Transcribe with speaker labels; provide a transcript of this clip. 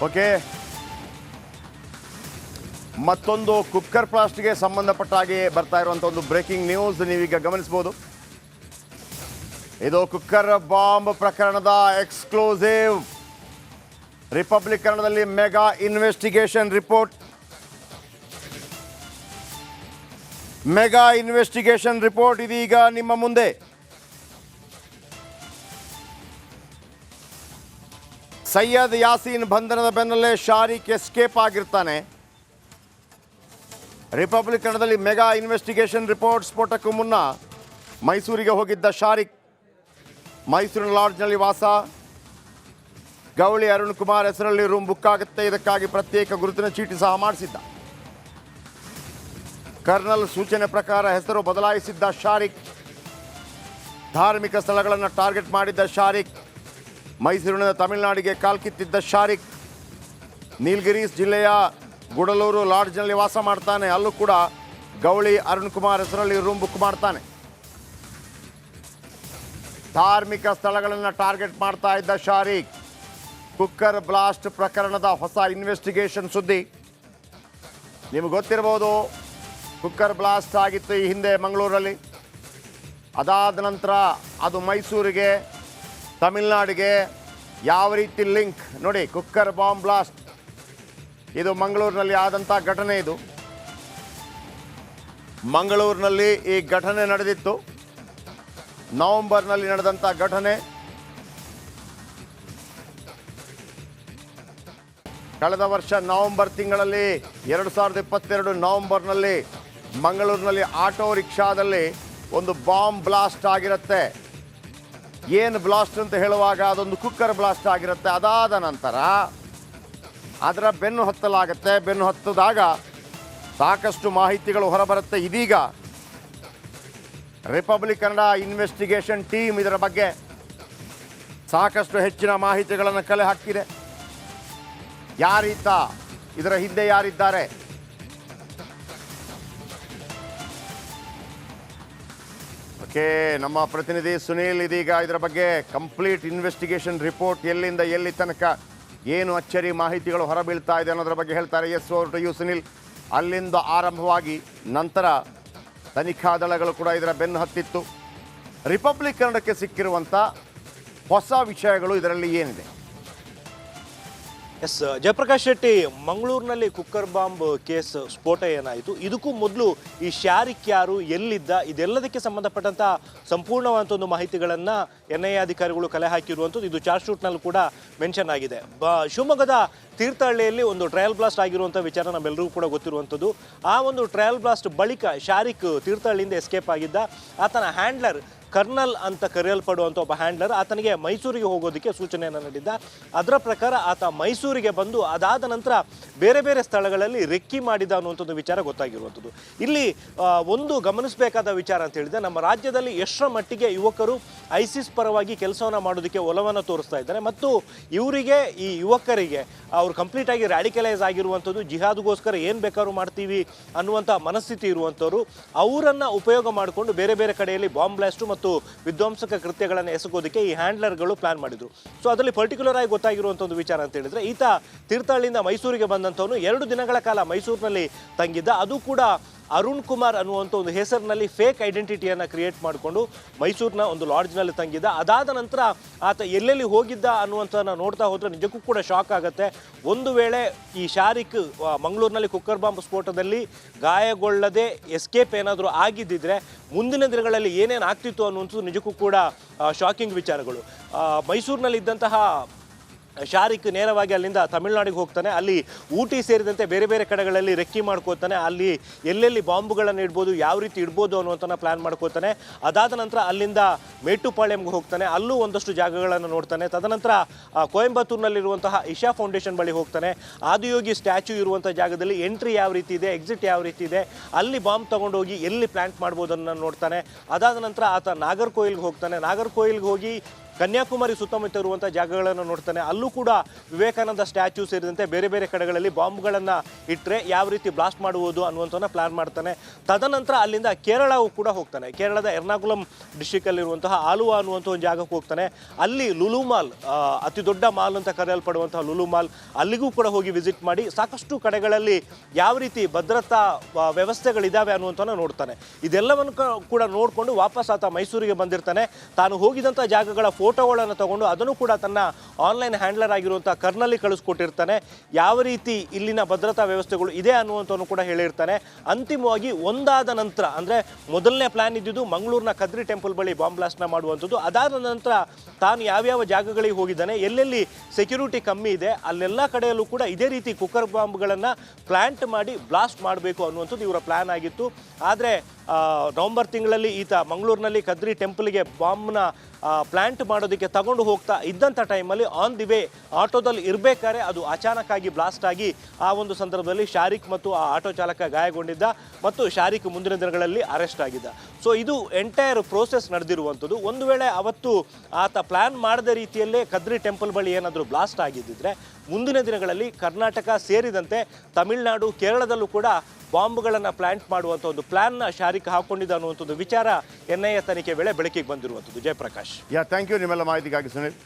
Speaker 1: Okay, ಮತ್ತೊಂದು cooker ಬ್ಲಾಸ್ಟ್ಗೆ ಸಂಬಂಧಪಟ್ಟ ಹಾಗೆ ಬರ್ತಾ ಇರುವಂಥ ಒಂದು ಬ್ರೇಕಿಂಗ್ ನ್ಯೂಸ್ ನೀವೀಗ ಗಮನಿಸಬಹುದು. ಇದು ಕುಕ್ಕರ್ ಬಾಂಬ್ ಪ್ರಕರಣದ ಎಕ್ಸ್ಕ್ಲೂಸಿವ್. ರಿಪಬ್ಲಿಕ್ ಕನ್ನಡದಲ್ಲಿ mega investigation report. Mega investigation report ಇದೀಗ ನಿಮ್ಮ ಮುಂದೆ. ಸೈಯದ್ ಯಾಸೀನ್ ಬಂಧನದ ಬೆನ್ನಲ್ಲೇ ಶಾರಿಕ್ ಎಸ್ಕೇಪ್ ಆಗಿರ್ತಾನೆ. ರಿಪಬ್ಲಿಕ್ ಕನ್ನಡದಲ್ಲಿ ಮೆಗಾ ಇನ್ವೆಸ್ಟಿಗೇಷನ್ ರಿಪೋರ್ಟ್. ಸ್ಫೋಟಕ್ಕೂ ಮುನ್ನ ಮೈಸೂರಿಗೆ ಹೋಗಿದ್ದ ಶಾರಿಕ್ ಮೈಸೂರಿನ ಲಾಡ್ಜ್ನಲ್ಲಿ ವಾಸ. ಗೌಳಿ ಅರುಣ್ ಕುಮಾರ್ ಹೆಸರಲ್ಲಿ ರೂಮ್ ಬುಕ್ ಆಗುತ್ತೆ, ಇದಕ್ಕಾಗಿ ಪ್ರತ್ಯೇಕ ಗುರುತಿನ ಚೀಟಿ ಸಹ ಮಾಡಿಸಿದ್ದ. ಕರ್ನಲ್ ಸೂಚನೆ ಪ್ರಕಾರ ಹೆಸರು ಬದಲಾಯಿಸಿದ್ದ ಶಾರಿಕ್. ಧಾರ್ಮಿಕ ಸ್ಥಳಗಳನ್ನು ಟಾರ್ಗೆಟ್ ಮಾಡಿದ್ದ ಶಾರಿಕ್. ಮೈಸೂರಿನ ತಮಿಳುನಾಡಿಗೆ ಕಾಲ್ಕಿತ್ತಿದ್ದ ಶಾರಿಕ್ ನೀಲಗಿರೀಸ್ ಜಿಲ್ಲೆಯ ಗುಡಲೂರು ಲಾಡ್ಜ್ನಲ್ಲಿ ವಾಸ ಮಾಡ್ತಾನೆ. ಅಲ್ಲೂ ಕೂಡ ಗೌಳಿ ಅರುಣ್ ಕುಮಾರ್ ಹೆಸರಲ್ಲಿ ರೂಮ್ ಬುಕ್ ಮಾಡ್ತಾನೆ. ಧಾರ್ಮಿಕ ಸ್ಥಳಗಳನ್ನು ಟಾರ್ಗೆಟ್ ಮಾಡ್ತಾ ಇದ್ದ ಶಾರಿಕ್. ಕುಕ್ಕರ್ ಬ್ಲಾಸ್ಟ್ ಪ್ರಕರಣದ ಹೊಸ ಇನ್ವೆಸ್ಟಿಗೇಷನ್ ಸುದ್ದಿ ನಿಮಗೆ ಗೊತ್ತಿರಬಹುದು. ಕುಕ್ಕರ್ ಬ್ಲಾಸ್ಟ್ ಆಗಿತ್ತು ಈ ಹಿಂದೆ ಮಂಗಳೂರಲ್ಲಿ. ಅದಾದ ನಂತರ ಅದು ಮೈಸೂರಿಗೆ, ತಮಿಳುನಾಡಿಗೆ ಯಾವ ರೀತಿ ಲಿಂಕ್ ನೋಡಿ. ಕುಕ್ಕರ್ ಬಾಂಬ್ ಬ್ಲಾಸ್ಟ್ ಇದು ಮಂಗಳೂರಿನಲ್ಲಿ ಆದಂಥ ಘಟನೆ. ಇದು ಮಂಗಳೂರಿನಲ್ಲಿ ಈ ಘಟನೆ ನಡೆದಿತ್ತು. ನವೆಂಬರ್ನಲ್ಲಿ ನಡೆದಂಥ ಘಟನೆ. ಕಳೆದ ವರ್ಷ ನವೆಂಬರ್ ತಿಂಗಳಲ್ಲಿ 2022 ನವೆಂಬರ್ನಲ್ಲಿ ಮಂಗಳೂರಿನಲ್ಲಿ ಆಟೋ ರಿಕ್ಷಾದಲ್ಲಿ ಒಂದು ಬಾಂಬ್ ಬ್ಲಾಸ್ಟ್ ಆಗಿರುತ್ತೆ. ಏನು ಬ್ಲಾಸ್ಟ್ ಅಂತ ಹೇಳುವಾಗ ಅದೊಂದು ಕುಕ್ಕರ್ ಬ್ಲಾಸ್ಟ್ ಆಗಿರುತ್ತೆ. ಅದಾದ ನಂತರ ಅದರ ಬೆನ್ನು ಹತ್ತಲಾಗುತ್ತೆ. ಬೆನ್ನು ಹತ್ತಿದಾಗ ಸಾಕಷ್ಟು ಮಾಹಿತಿಗಳು ಹೊರಬರುತ್ತೆ. ಇದೀಗ ರಿಪಬ್ಲಿಕ್ ಕನ್ನಡ ಇನ್ವೆಸ್ಟಿಗೇಷನ್ ಟೀಮ್ ಇದರ ಬಗ್ಗೆ ಸಾಕಷ್ಟು ಹೆಚ್ಚಿನ ಮಾಹಿತಿಗಳನ್ನು ಕಲೆ ಹಾಕಿದೆ. ಯಾರೀತ, ಇದರ ಹಿಂದೆ ಯಾರಿದ್ದಾರೆ, ಓಕೆ, ನಮ್ಮ ಪ್ರತಿನಿಧಿ ಸುನೀಲ್ ಇದೀಗ ಇದರ ಬಗ್ಗೆ ಕಂಪ್ಲೀಟ್ ಇನ್ವೆಸ್ಟಿಗೇಷನ್ ರಿಪೋರ್ಟ್ ಎಲ್ಲಿಂದ ಎಲ್ಲಿ ತನಕ ಏನು ಅಚ್ಚರಿ ಮಾಹಿತಿಗಳು ಹೊರಬೀಳ್ತಾ ಇದೆ ಅನ್ನೋದ್ರ ಬಗ್ಗೆ ಹೇಳ್ತಾರೆ. Yes, over to you Sunil. ಅಲ್ಲಿಂದ ಆರಂಭವಾಗಿ ನಂತರ ತನಿಖಾ ದಳಗಳು ಕೂಡ ಇದರ ಬೆನ್ನು ಹತ್ತಿತ್ತು. ರಿಪಬ್ಲಿಕ್ ಕನ್ನಡಕ್ಕೆ ಸಿಕ್ಕಿರುವಂಥ ಹೊಸ ವಿಷಯಗಳು ಇದರಲ್ಲಿ ಏನಿದೆ?
Speaker 2: ಎಸ್, ಜಯಪ್ರಕಾಶ್ ಶೆಟ್ಟಿ, ಮಂಗಳೂರಿನಲ್ಲಿ ಕುಕ್ಕರ್ ಬಾಂಬ್ ಕೇಸ್ ಸ್ಫೋಟ ಏನಾಯಿತು, ಇದಕ್ಕೂ ಮೊದಲು ಈ ಶಾರಿಕ್ ಯಾರು, ಎಲ್ಲಿದ್ದ, ಇದೆಲ್ಲದಕ್ಕೆ ಸಂಬಂಧಪಟ್ಟಂಥ ಸಂಪೂರ್ಣವಾದಂಥ ಒಂದು ಮಾಹಿತಿಗಳನ್ನು NIA ಅಧಿಕಾರಿಗಳು ಕಲೆ ಹಾಕಿರುವಂಥದ್ದು ಇದು ಚಾರ್ಜ್ ಶೀಟ್ನಲ್ಲಿ ಕೂಡ ಮೆನ್ಷನ್ ಆಗಿದೆ. ಶಿವಮೊಗ್ಗದ ತೀರ್ಥಹಳ್ಳಿಯಲ್ಲಿ ಒಂದು ಟ್ರಯಲ್ ಬ್ಲಾಸ್ಟ್ ಆಗಿರುವಂಥ ವಿಚಾರ ನಮ್ಮೆಲ್ಲರಿಗೂ ಕೂಡ ಗೊತ್ತಿರುವಂಥದ್ದು. ಆ ಒಂದು ಟ್ರಯಲ್ ಬ್ಲಾಸ್ಟ್ ಬಳಿಕ ಶಾರಿಕ್ ತೀರ್ಥಹಳ್ಳಿಯಿಂದ ಎಸ್ಕೇಪ್ ಆಗಿದ್ದ. ಆತನ ಹ್ಯಾಂಡ್ಲರ್ ಕರ್ನಲ್ ಅಂತ ಕರೆಯಲ್ಪಡುವಂಥ ಒಬ್ಬ ಹ್ಯಾಂಡ್ಲರ್ ಆತನಿಗೆ ಮೈಸೂರಿಗೆ ಹೋಗೋದಕ್ಕೆ ಸೂಚನೆಯನ್ನು ನೀಡಿದ್ದ. ಅದರ ಪ್ರಕಾರ ಆತ ಮೈಸೂರಿಗೆ ಬಂದು ಅದಾದ ನಂತರ ಬೇರೆ ಬೇರೆ ಸ್ಥಳಗಳಲ್ಲಿ ರೆಕ್ಕಿ ಮಾಡಿದ ಅನ್ನುವಂಥದ್ದು ವಿಚಾರ ಗೊತ್ತಾಗಿರುವಂಥದ್ದು. ಇಲ್ಲಿ ಒಂದು ಗಮನಿಸಬೇಕಾದ ವಿಚಾರ ಅಂತ ಹೇಳಿದ್ರೆ, ನಮ್ಮ ರಾಜ್ಯದಲ್ಲಿ ಎಷ್ಟರ ಮಟ್ಟಿಗೆ ಯುವಕರು ISIS ಪರವಾಗಿ ಕೆಲಸವನ್ನು ಮಾಡೋದಕ್ಕೆ ಒಲವನ್ನು ತೋರಿಸ್ತಾ ಇದ್ದಾರೆ ಮತ್ತು ಇವರಿಗೆ, ಈ ಯುವಕರಿಗೆ ಅವರು ಕಂಪ್ಲೀಟಾಗಿ ರ್ಯಾಡಿಕಲೈಸ್ ಆಗಿರುವಂಥದ್ದು, ಜಿಹಾದ್ಗೋಸ್ಕರ ಏನು ಬೇಕಾದ್ರೂ ಮಾಡ್ತೀವಿ ಅನ್ನುವಂಥ ಮನಸ್ಥಿತಿ ಇರುವಂಥವ್ರು, ಅವರನ್ನು ಉಪಯೋಗ ಮಾಡಿಕೊಂಡು ಬೇರೆ ಬೇರೆ ಕಡೆಯಲ್ಲಿ ಬಾಂಬ್ ಬ್ಲಾಸ್ಟು ಮತ್ತು ವಿಧ್ವಂಸಕ ಕೃತ್ಯಗಳನ್ನು ಎಸಗೋದಕ್ಕೆ ಈ ಹ್ಯಾಂಡ್ಲರ್ಗಳು ಪ್ಲಾನ್ ಮಾಡಿದ್ರು. ಸೊ ಅದರಲ್ಲಿ ಪರ್ಟಿಕ್ಯುಲರ್ ಆಗಿ ಗೊತ್ತಾಗಿರುವಂಥ ಒಂದು ವಿಚಾರ ಅಂತ ಹೇಳಿದ್ರೆ, ಈತ ತೀರ್ಥಹಳ್ಳಿಯಿಂದ ಮೈಸೂರಿಗೆ ಬಂದಂಥವನು 2 ದಿನಗಳ ಕಾಲ ಮೈಸೂರಿನಲ್ಲಿ ತಂಗಿದ್ದ. ಅದು ಕೂಡ ಅರುಣ್ ಕುಮಾರ್ ಅನ್ನುವಂಥ ಒಂದು ಹೆಸರಿನಲ್ಲಿ ಫೇಕ್ ಐಡೆಂಟಿಟಿಯನ್ನು ಕ್ರಿಯೇಟ್ ಮಾಡಿಕೊಂಡು ಮೈಸೂರಿನ ಒಂದು ಲಾಡ್ಜ್ನಲ್ಲಿ ತಂಗಿದ್ದ. ಅದಾದ ನಂತರ ಆತ ಎಲ್ಲೆಲ್ಲಿ ಹೋಗಿದ್ದ ಅನ್ನುವಂಥದ್ದನ್ನು ನೋಡ್ತಾ ಹೋದರೆ ನಿಜಕ್ಕೂ ಕೂಡ ಶಾಕ್ ಆಗುತ್ತೆ. ಒಂದು ವೇಳೆ ಈ ಶಾರಿಕ್ ಮಂಗಳೂರಿನಲ್ಲಿ ಕುಕ್ಕರ್ ಬಾಂಬ್ ಸ್ಫೋಟದಲ್ಲಿ ಗಾಯಗೊಳ್ಳದೆ ಎಸ್ಕೇಪ್ ಏನಾದರೂ ಆಗಿದ್ದಿದ್ರೆ ಮುಂದಿನ ದಿನಗಳಲ್ಲಿ ಏನೇನು ಆಗ್ತಿತ್ತು ಅನ್ನುವಂಥದ್ದು ನಿಜಕ್ಕೂ ಕೂಡ ಶಾಕಿಂಗ್ ವಿಚಾರಗಳು. ಮೈಸೂರಿನಲ್ಲಿದ್ದಂತಹ ಶಾರಿಕ್ ನೇರವಾಗಿ ಅಲ್ಲಿಂದ ತಮಿಳುನಾಡಿಗೆ ಹೋಗ್ತಾನೆ. ಅಲ್ಲಿ ಊಟಿ ಸೇರಿದಂತೆ ಬೇರೆ ಬೇರೆ ಕಡೆಗಳಲ್ಲಿ ರೆಕ್ಕಿ ಮಾಡ್ಕೋತಾನೆ. ಅಲ್ಲಿ ಎಲ್ಲೆಲ್ಲಿ ಬಾಂಬುಗಳನ್ನು ಇಡ್ಬೋದು, ಯಾವ ರೀತಿ ಇಡ್ಬೋದು ಅನ್ನುವಂಥ ಪ್ಲ್ಯಾನ್ ಮಾಡ್ಕೋತಾನೆ. ಅದಾದ ನಂತರ ಅಲ್ಲಿಂದ ಮೇಟುಪಾಳ್ಯಂಗೆ ಹೋಗ್ತಾನೆ. ಅಲ್ಲೂ ಒಂದಷ್ಟು ಜಾಗಗಳನ್ನು ನೋಡ್ತಾನೆ. ತದನಂತರ ಕೊಯಂಬತ್ತೂರಿನಲ್ಲಿರುವಂತಹ ಇಶಾ ಫೌಂಡೇಶನ್ ಬಳಿ ಹೋಗ್ತಾನೆ. ಆದಿಯೋಗಿ ಸ್ಟ್ಯಾಚ್ಯೂ ಇರುವಂಥ ಜಾಗದಲ್ಲಿ ಎಂಟ್ರಿ ಯಾವ ರೀತಿ ಇದೆ, ಎಕ್ಸಿಟ್ ಯಾವ ರೀತಿ ಇದೆ, ಅಲ್ಲಿ ಬಾಂಬ್ ತೊಗೊಂಡೋಗಿ ಎಲ್ಲಿ ಪ್ಲ್ಯಾಂಟ್ ಮಾಡ್ಬೋದನ್ನು ನೋಡ್ತಾನೆ. ಅದಾದ ನಂತರ ಆತ ನಾಗರ್ಕೋಯಿಲ್ಗೆ ಹೋಗ್ತಾನೆ. ನಾಗರ್ಕೋಯಿಲ್ಗೆ ಹೋಗಿ ಕನ್ಯಾಕುಮಾರಿ ಸುತ್ತಮುತ್ತ ಇರುವಂಥ ಜಾಗಗಳನ್ನು ನೋಡ್ತಾನೆ. ಅಲ್ಲೂ ಕೂಡ ವಿವೇಕಾನಂದ ಸ್ಟ್ಯಾಚ್ಯೂ ಸೇರಿದಂತೆ ಬೇರೆ ಬೇರೆ ಕಡೆಗಳಲ್ಲಿ ಬಾಂಬ್ಗಳನ್ನು ಇಟ್ಟರೆ ಯಾವ ರೀತಿ ಬ್ಲಾಸ್ಟ್ ಮಾಡುವುದು ಅನ್ನುವಂಥನ್ನ ಪ್ಲಾನ್ ಮಾಡ್ತಾನೆ. ತದನಂತರ ಅಲ್ಲಿಂದ ಕೇರಳವು ಕೂಡ ಹೋಗ್ತಾನೆ. ಕೇರಳದ ಎರ್ನಾಕುಲಂ ಡಿಸ್ಟಿಕಲ್ಲಿರುವಂತಹ ಆಲುವಾ ಅನ್ನುವಂಥ ಒಂದು ಜಾಗಕ್ಕೆ ಹೋಗ್ತಾನೆ. ಅಲ್ಲಿ ಲುಲು ಮಾಲ್, ಅತಿ ದೊಡ್ಡ ಮಾಲ್ ಅಂತ ಕರೆಯಲ್ಪಡುವಂತಹ ಲುಲು ಮಾಲ್, ಅಲ್ಲಿಗೂ ಕೂಡ ಹೋಗಿ ವಿಸಿಟ್ ಮಾಡಿ ಸಾಕಷ್ಟು ಕಡೆಗಳಲ್ಲಿ ಯಾವ ರೀತಿ ಭದ್ರತಾ ವ್ಯವಸ್ಥೆಗಳಿದ್ದಾವೆ ಅನ್ನುವಂಥನ್ನ ನೋಡ್ತಾನೆ. ಇದೆಲ್ಲವನ್ನು ಕೂಡ ನೋಡಿಕೊಂಡು ವಾಪಸ್ ಆತ ಮೈಸೂರಿಗೆ ಬಂದಿರ್ತಾನೆ. ತಾನು ಹೋಗಿದಂಥ ಜಾಗಗಳ ಫೋಟೋಗಳನ್ನು ತಗೊಂಡು ಅದನ್ನು ಕೂಡ ತನ್ನ ಆನ್ಲೈನ್ ಹ್ಯಾಂಡ್ಲರ್ ಆಗಿರುವಂಥ ಕರ್ನಲ್ಲಿ ಕಳಿಸ್ಕೊಟ್ಟಿರ್ತಾನೆ. ಯಾವ ರೀತಿ ಇಲ್ಲಿನ ಭದ್ರತಾ ವ್ಯವಸ್ಥೆಗಳು ಇದೆ ಅನ್ನುವಂಥವನ್ನು ಕೂಡ ಹೇಳಿರ್ತಾನೆ. ಅಂತಿಮವಾಗಿ ಒಂದಾದ ನಂತರ, ಅಂದರೆ ಮೊದಲನೇ ಪ್ಲಾನ್ ಇದ್ದಿದ್ದು ಮಂಗಳೂರಿನ ಕದ್ರಿ ಟೆಂಪಲ್ ಬಳಿ ಬಾಂಬ್ ಬ್ಲಾಸ್ಟ್ನ ಮಾಡುವಂಥದ್ದು. ಅದಾದ ನಂತರ ತಾನು ಯಾವ್ಯಾವ ಜಾಗಗಳಿಗೆ ಹೋಗಿದ್ದಾನೆ, ಎಲ್ಲೆಲ್ಲಿ ಸೆಕ್ಯೂರಿಟಿ ಕಮ್ಮಿ ಇದೆ ಅಲ್ಲೆಲ್ಲ ಕಡೆಯಲ್ಲೂ ಕೂಡ ಇದೇ ರೀತಿ ಕುಕ್ಕರ್ ಬಾಂಬ್ಗಳನ್ನು ಪ್ಲಾಂಟ್ ಮಾಡಿ ಬ್ಲಾಸ್ಟ್ ಮಾಡಬೇಕು ಅನ್ನುವಂಥದ್ದು ಇವರ ಪ್ಲಾನ್ ಆಗಿತ್ತು. ಆದರೆ ನವೆಂಬರ್ ತಿಂಗಳಲ್ಲಿ ಈತ ಮಂಗಳೂರಿನಲ್ಲಿ ಕದ್ರಿ ಟೆಂಪಲ್ಗೆ ಬಾಂಬ್ನ ಪ್ಲಾಂಟ್ ಮಾಡೋದಕ್ಕೆ ತಗೊಂಡು ಹೋಗ್ತಾ ಇದ್ದಂಥ ಟೈಮಲ್ಲಿ ಆನ್ ದಿ ವೇ ಆಟೋದಲ್ಲಿ ಇರಬೇಕಾದ್ರೆ ಅದು ಅಚಾನಕ್ಕಾಗಿ ಬ್ಲಾಸ್ಟ್ ಆಗಿ ಆ ಒಂದು ಸಂದರ್ಭದಲ್ಲಿ ಶಾರಿಕ್ ಮತ್ತು ಆ ಆಟೋ ಚಾಲಕ ಗಾಯಗೊಂಡಿದ್ದ ಮತ್ತು ಶಾರಿಕ್ ಮುಂದಿನ ದಿನಗಳಲ್ಲಿ ಅರೆಸ್ಟ್ ಆಗಿದ್ದ. ಸೊ ಇದು ಎಂಟೈರ್ ಪ್ರೋಸೆಸ್ ನಡೆದಿರುವಂಥದ್ದು. ಒಂದು ವೇಳೆ ಅವತ್ತು ಆತ ಪ್ಲಾನ್ ಮಾಡದ ರೀತಿಯಲ್ಲೇ ಕದ್ರಿ ಟೆಂಪಲ್ ಬಳಿ ಏನಾದರೂ ಬ್ಲಾಸ್ಟ್ ಆಗಿದ್ದಿದ್ರೆ ಮುಂದಿನ ದಿನಗಳಲ್ಲಿ ಕರ್ನಾಟಕ ಸೇರಿದಂತೆ ತಮಿಳುನಾಡು, ಕೇರಳದಲ್ಲೂ ಕೂಡ ಬಾಂಬ್ಗಳನ್ನು ಪ್ಲಾಂಟ್ ಮಾಡುವಂಥ ಒಂದು ಪ್ಲಾನ್ನ ಶಾರಿಕ್ ಹಾಕೊಂಡಿದ್ದ ಅನ್ನುವಂಥದ್ದು ವಿಚಾರ NIA ತನಿಖೆ ವೇಳೆ ಬೆಳಕಿಗೆ ಬಂದಿರುವಂಥದ್ದು. ಜಯಪ್ರಕಾಶ್.
Speaker 1: ಥ್ಯಾಂಕ್ ಯು ನಿಮ್ಮೆಲ್ಲ ಮಾಹಿತಿಗಾಗಿ ಸುನಿಲ್.